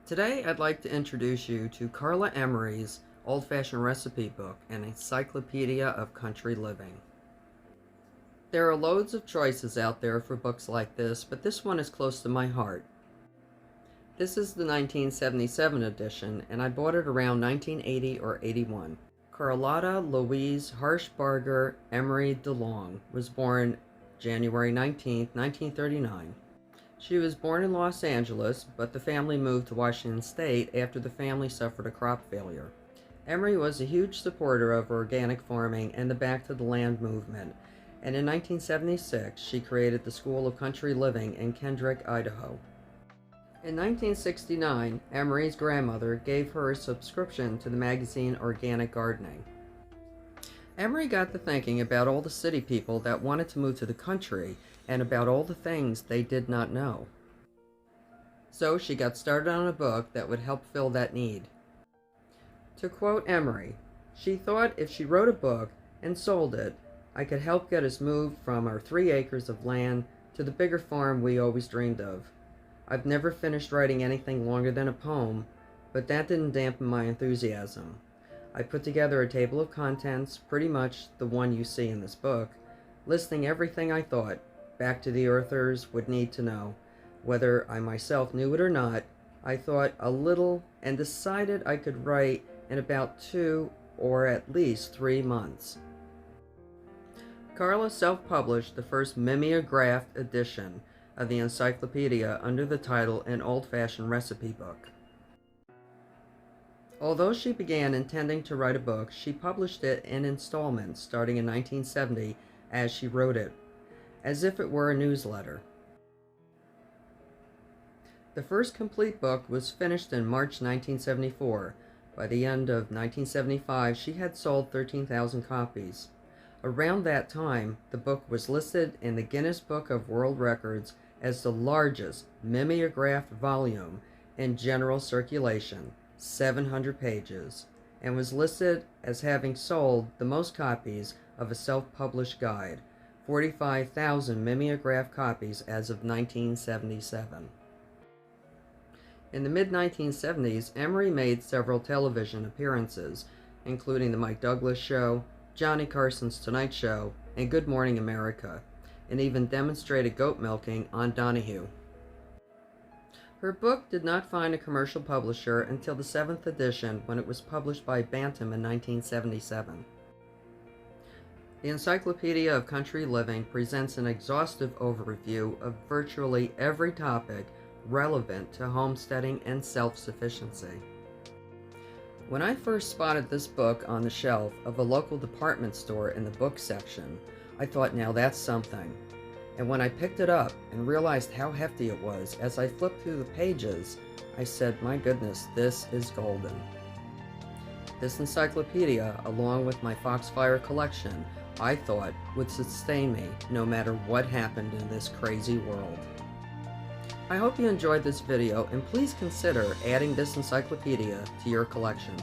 Today I'd like to introduce you to Carla Emery's old-fashioned recipe book, an encyclopedia of country living. There are loads of choices out there for books like this, but this one is close to my heart. This is the 1977 edition, and I bought it around 1980 or 81. Carlotta Louise Harshbarger Emery DeLong was born January 19, 1939. She was born in Los Angeles, but the family moved to Washington State after the family suffered a crop failure. Emery was a huge supporter of organic farming and the Back to the Land movement, and in 1976 she created the School of Country Living in Kendrick, Idaho. In 1969, Emery's grandmother gave her a subscription to the magazine Organic Gardening. Emery got to thinking about all the city people that wanted to move to the country and about all the things they did not know. So she got started on a book that would help fill that need. To quote Emery, she thought if she wrote a book and sold it, I could help get us moved from our 3 acres of land to the bigger farm we always dreamed of. I've never finished writing anything longer than a poem, but that didn't dampen my enthusiasm. I put together a table of contents, pretty much the one you see in this book, listing everything I thought Back to the Earthers would need to know. Whether I myself knew it or not, I thought a little and decided I could write in about 2 or at least 3 months. Carla self-published the first mimeographed edition of the encyclopedia under the title An Old-Fashioned Recipe Book. Although she began intending to write a book, she published it in installments starting in 1970 as she wrote it, as if it were a newsletter. The first complete book was finished in March 1974. By the end of 1975, she had sold 13,000 copies. Around that time, the book was listed in the Guinness Book of World Records as the largest mimeographed volume in general circulation, 700 pages, and was listed as having sold the most copies of a self-published guide, 45,000 mimeographed copies as of 1977. In the mid-1970s, Emery made several television appearances, including The Mike Douglas Show, Johnny Carson's Tonight Show, and Good Morning America, and even demonstrated goat milking on Donahue. Her book did not find a commercial publisher until the 7th edition, when it was published by Bantam in 1977. The Encyclopedia of Country Living presents an exhaustive overview of virtually every topic relevant to homesteading and self-sufficiency. When I first spotted this book on the shelf of a local department store in the book section, I thought, now that's something. And when I picked it up and realized how hefty it was, as I flipped through the pages, I said, my goodness, this is golden. This encyclopedia, along with my Foxfire collection, I thought would sustain me no matter what happened in this crazy world. I hope you enjoyed this video, and please consider adding this encyclopedia to your collection.